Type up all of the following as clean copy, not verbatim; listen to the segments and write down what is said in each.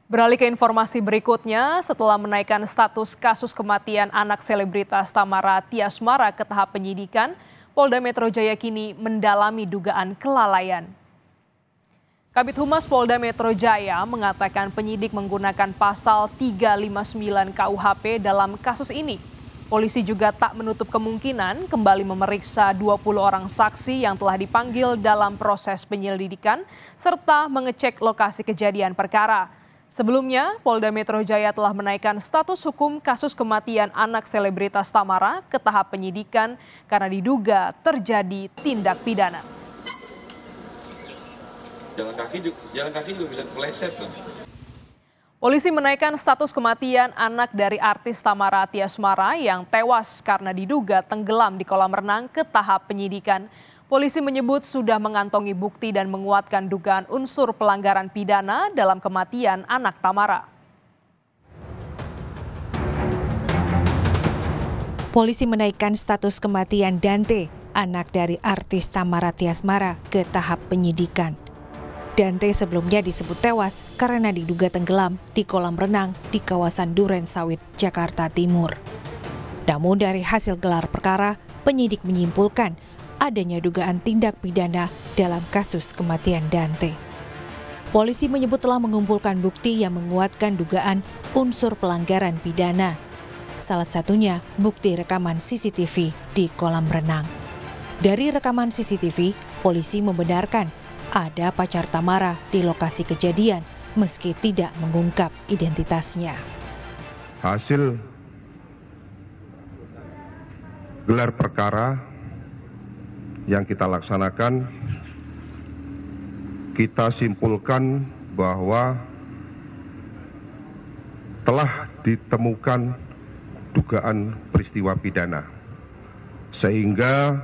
Beralih ke informasi berikutnya, setelah menaikkan status kasus kematian anak selebritas Tamara Tiasmara ke tahap penyidikan, Polda Metro Jaya kini mendalami dugaan kelalaian. Kabid Humas Polda Metro Jaya mengatakan penyidik menggunakan pasal 359 KUHP dalam kasus ini. Polisi juga tak menutup kemungkinan kembali memeriksa 20 orang saksi yang telah dipanggil dalam proses penyelidikan serta mengecek lokasi kejadian perkara. Sebelumnya, Polda Metro Jaya telah menaikkan status hukum kasus kematian anak selebritas Tamara ke tahap penyidikan karena diduga terjadi tindak pidana. Jalan kaki juga bisa kepleset loh. Polisi menaikkan status kematian anak dari artis Tamara Tiasmara yang tewas karena diduga tenggelam di kolam renang ke tahap penyidikan. Polisi menyebut sudah mengantongi bukti dan menguatkan dugaan unsur pelanggaran pidana dalam kematian anak Tamara. Polisi menaikkan status kematian Dante, anak dari artis Tamara Tiasmara, ke tahap penyidikan. Dante sebelumnya disebut tewas karena diduga tenggelam di kolam renang di kawasan Duren Sawit, Jakarta Timur. Namun dari hasil gelar perkara, penyidik menyimpulkan adanya dugaan tindak pidana dalam kasus kematian Dante. Polisi menyebut telah mengumpulkan bukti yang menguatkan dugaan unsur pelanggaran pidana. Salah satunya bukti rekaman CCTV di kolam renang. Dari rekaman CCTV, polisi membenarkan ada pacar Tamara di lokasi kejadian meski tidak mengungkap identitasnya. Hasil gelar perkara yang kita laksanakan, kita simpulkan bahwa telah ditemukan dugaan peristiwa pidana, sehingga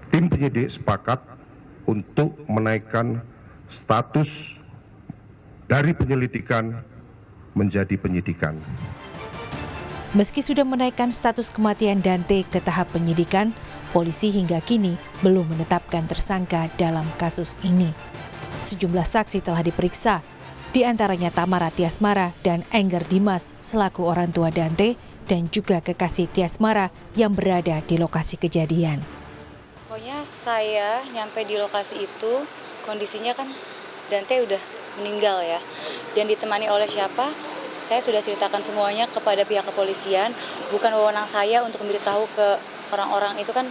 tim penyidik sepakat untuk menaikkan status dari penyelidikan menjadi penyidikan. Meski sudah menaikkan status kematian Dante ke tahap penyidikan, polisi hingga kini belum menetapkan tersangka dalam kasus ini. Sejumlah saksi telah diperiksa, di antaranya Tamara Tiasmara dan Engger Dimas selaku orang tua Dante dan juga kekasih Tiasmara yang berada di lokasi kejadian. Pokoknya saya nyampe di lokasi itu, kondisinya kan Dante udah meninggal ya. Dan ditemani oleh siapa? Saya sudah ceritakan semuanya kepada pihak kepolisian. Bukan wewenang saya untuk memberitahu ke orang-orang, itu kan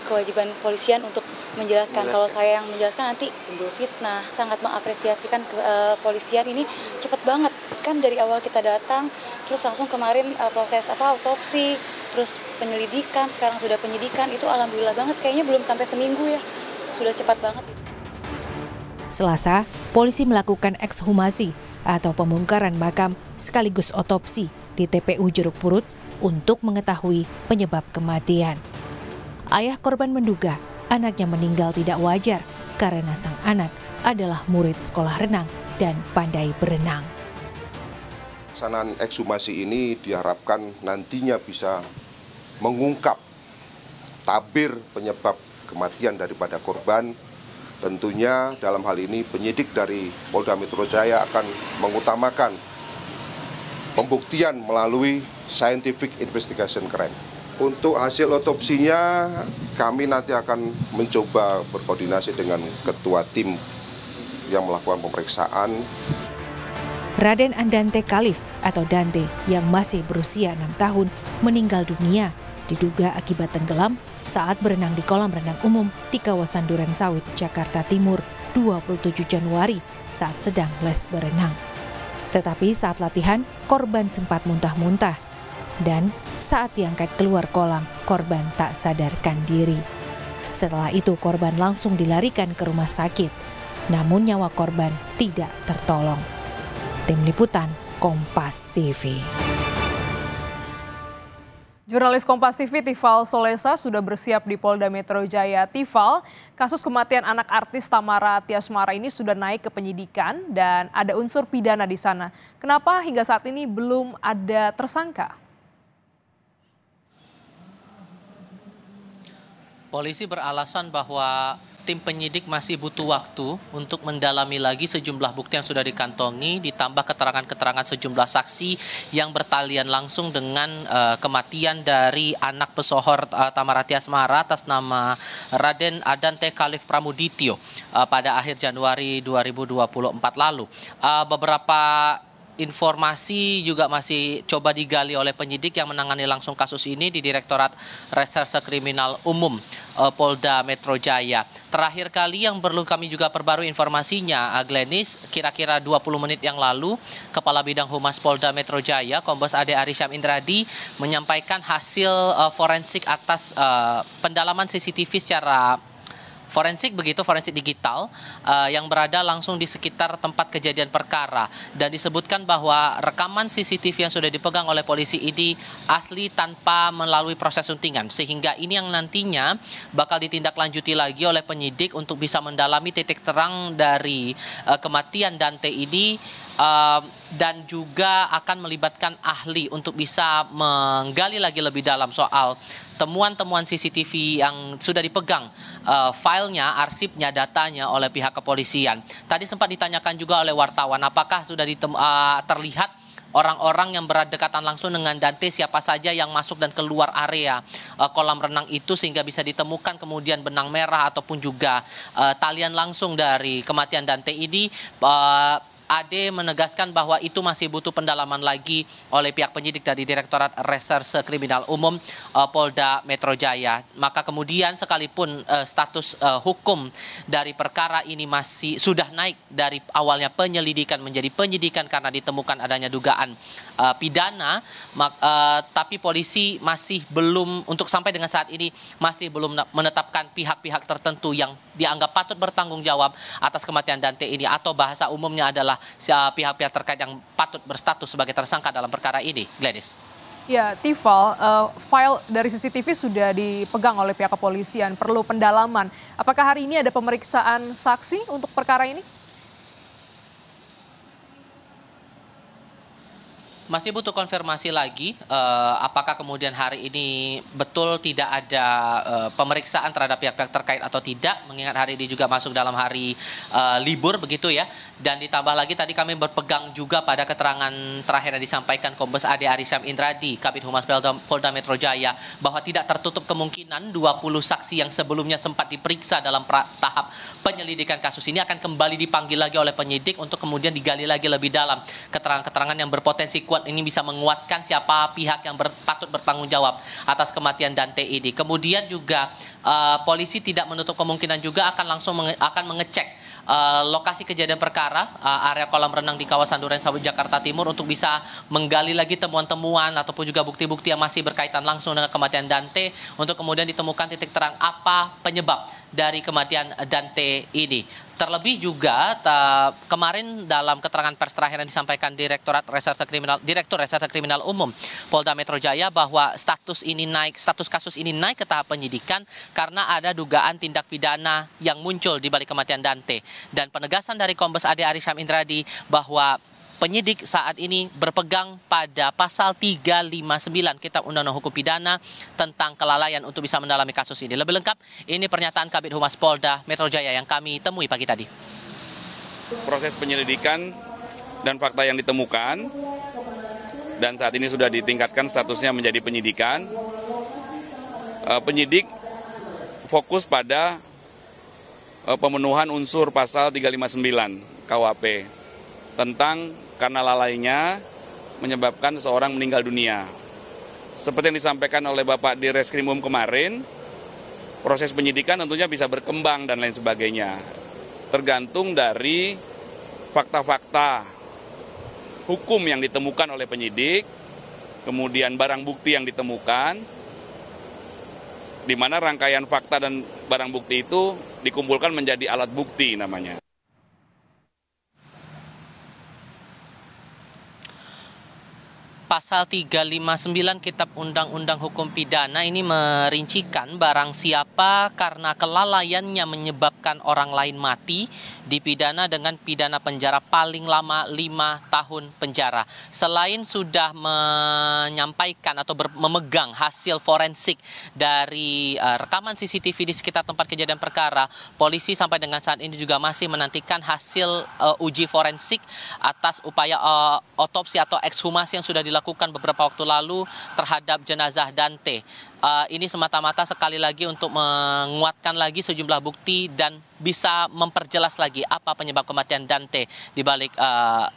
kewajiban polisian untuk menjelaskan. Kalau saya yang menjelaskan nanti timbul fitnah. Sangat mengapresiasikan kepolisian ini cepat banget. Kan dari awal kita datang, terus langsung kemarin proses autopsi, terus penyelidikan, sekarang sudah penyidikan. Itu alhamdulillah banget, kayaknya belum sampai seminggu ya. Sudah cepat banget. Selasa, polisi melakukan ekshumasi atau pembongkaran makam sekaligus otopsi di TPU Jeruk Purut untuk mengetahui penyebab kematian. Ayah korban menduga anaknya meninggal tidak wajar karena sang anak adalah murid sekolah renang dan pandai berenang. Pelaksanaan ekshumasi ini diharapkan nantinya bisa mengungkap tabir penyebab kematian daripada korban. Tentunya dalam hal ini penyidik dari Polda Metro Jaya akan mengutamakan pembuktian melalui scientific investigation crime. Untuk hasil otopsinya kami nanti akan mencoba berkoordinasi dengan ketua tim yang melakukan pemeriksaan. Raden Andante Khalif atau Dante yang masih berusia 6 tahun meninggal dunia diduga akibat tenggelam saat berenang di kolam renang umum di kawasan Duren Sawit, Jakarta Timur 27 Januari saat sedang les berenang. Tetapi saat latihan, korban sempat muntah-muntah dan saat diangkat keluar kolam, korban tak sadarkan diri. Setelah itu korban langsung dilarikan ke rumah sakit, namun nyawa korban tidak tertolong. Tim Liputan, Kompas TV. Jurnalis Kompas TV Tifal Solesa sudah bersiap di Polda Metro Jaya. Tifal, kasus kematian anak artis Tamara Tiasmara ini sudah naik ke penyidikan dan ada unsur pidana di sana. Kenapa hingga saat ini belum ada tersangka? Polisi beralasan bahwa tim penyidik masih butuh waktu untuk mendalami lagi sejumlah bukti yang sudah dikantongi, ditambah keterangan-keterangan sejumlah saksi yang bertalian langsung dengan kematian dari anak pesohor Thamara Tiasmara atas nama Raden Adante Khalif Pramudityo pada akhir Januari 2024 lalu. Beberapa informasi juga masih coba digali oleh penyidik yang menangani langsung kasus ini di Direktorat Reserse Kriminal Umum Polda Metro Jaya. Terakhir kali yang perlu kami juga perbarui informasinya, Glenis, kira-kira 20 menit yang lalu, Kepala Bidang Humas Polda Metro Jaya, Kombes Ade Arysyam Indradi, menyampaikan hasil forensik atas pendalaman CCTV secara forensik digital yang berada langsung di sekitar tempat kejadian perkara, dan disebutkan bahwa rekaman CCTV yang sudah dipegang oleh polisi ini asli tanpa melalui proses suntingan, sehingga ini yang nantinya bakal ditindaklanjuti lagi oleh penyidik untuk bisa mendalami titik terang dari kematian Dante ini, dan juga akan melibatkan ahli untuk bisa menggali lagi lebih dalam soal temuan-temuan CCTV yang sudah dipegang filenya, arsipnya, datanya oleh pihak kepolisian. Tadi sempat ditanyakan juga oleh wartawan, apakah sudah terlihat orang-orang yang berdekatan langsung dengan Dante, siapa saja yang masuk dan keluar area kolam renang itu sehingga bisa ditemukan kemudian benang merah ataupun juga talian langsung dari kematian Dante ini. Ade menegaskan bahwa itu masih butuh pendalaman lagi oleh pihak penyidik dari Direktorat Reserse Kriminal Umum Polda Metro Jaya. Maka kemudian sekalipun status hukum dari perkara ini masih sudah naik dari awalnya penyelidikan menjadi penyidikan karena ditemukan adanya dugaan pidana, tapi polisi masih belum, untuk sampai dengan saat ini masih belum menetapkan pihak-pihak tertentu yang dianggap patut bertanggung jawab atas kematian Dante ini, atau bahasa umumnya adalah pihak-pihak terkait yang patut berstatus sebagai tersangka dalam perkara ini. Gladys. Ya, Tifal, file dari CCTV sudah dipegang oleh pihak kepolisian, perlu pendalaman. Apakah hari ini ada pemeriksaan saksi untuk perkara ini? Masih butuh konfirmasi lagi apakah kemudian hari ini betul tidak ada pemeriksaan terhadap pihak-pihak terkait atau tidak, mengingat hari ini juga masuk dalam hari libur begitu ya. Dan ditambah lagi tadi kami berpegang juga pada keterangan terakhir yang disampaikan Kombes Ade Arysyam Indradi, Kabid Humas Polda Metro Jaya, bahwa tidak tertutup kemungkinan 20 saksi yang sebelumnya sempat diperiksa dalam tahap penyelidikan kasus ini akan kembali dipanggil lagi oleh penyidik untuk kemudian digali lagi lebih dalam keterangan-keterangan yang berpotensi kuat ini bisa menguatkan siapa pihak yang patut bertanggung jawab atas kematian Dante ini. Kemudian juga polisi tidak menutup kemungkinan juga akan langsung mengecek lokasi kejadian perkara, area kolam renang di kawasan Durensawit, Jakarta Timur, untuk bisa menggali lagi temuan-temuan ataupun juga bukti-bukti yang masih berkaitan langsung dengan kematian Dante, untuk kemudian ditemukan titik terang apa penyebab dari kematian Dante ini. Terlebih juga kemarin dalam keterangan pers terakhir yang disampaikan Direktur Reserse Kriminal Umum Polda Metro Jaya, bahwa status kasus ini naik ke tahap penyidikan karena ada dugaan tindak pidana yang muncul di balik kematian Dante. Dan penegasan dari Kombes Ade Arysyam Indradi bahwa penyidik saat ini berpegang pada pasal 359 Kitab Undang-Undang Hukum Pidana tentang kelalaian untuk bisa mendalami kasus ini. Lebih lengkap, ini pernyataan Kabid Humas Polda Metro Jaya yang kami temui pagi tadi. Proses penyelidikan dan fakta yang ditemukan, dan saat ini sudah ditingkatkan statusnya menjadi penyidikan. Penyidik fokus pada pemenuhan unsur pasal 359 KUHP tentang karena lalainya menyebabkan seseorang meninggal dunia. Seperti yang disampaikan oleh Bapak di Reskrimum kemarin, proses penyidikan tentunya bisa berkembang dan lain sebagainya. Tergantung dari fakta-fakta hukum yang ditemukan oleh penyidik, kemudian barang bukti yang ditemukan, di mana rangkaian fakta dan barang bukti itu dikumpulkan menjadi alat bukti namanya. Pasal 359 Kitab Undang-Undang Hukum Pidana ini merincikan barang siapa karena kelalaiannya menyebabkan menyebabkan orang lain mati dipidana dengan pidana penjara paling lama 5 tahun penjara. Selain sudah menyampaikan atau memegang hasil forensik dari rekaman CCTV di sekitar tempat kejadian perkara, polisi sampai dengan saat ini juga masih menantikan hasil uji forensik atas upaya otopsi atau ekshumasi yang sudah dilakukan beberapa waktu lalu terhadap jenazah Dante. Ini semata-mata sekali lagi untuk menguatkan lagi sejumlah bukti dan bisa memperjelas lagi apa penyebab kematian Dante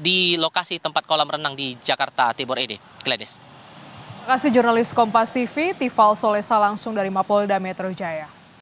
di lokasi tempat kolam renang di Jakarta Timur ini. Gladys. Terima kasih jurnalis Kompas TV, Tifal Solesa langsung dari Mapolda Metro Jaya.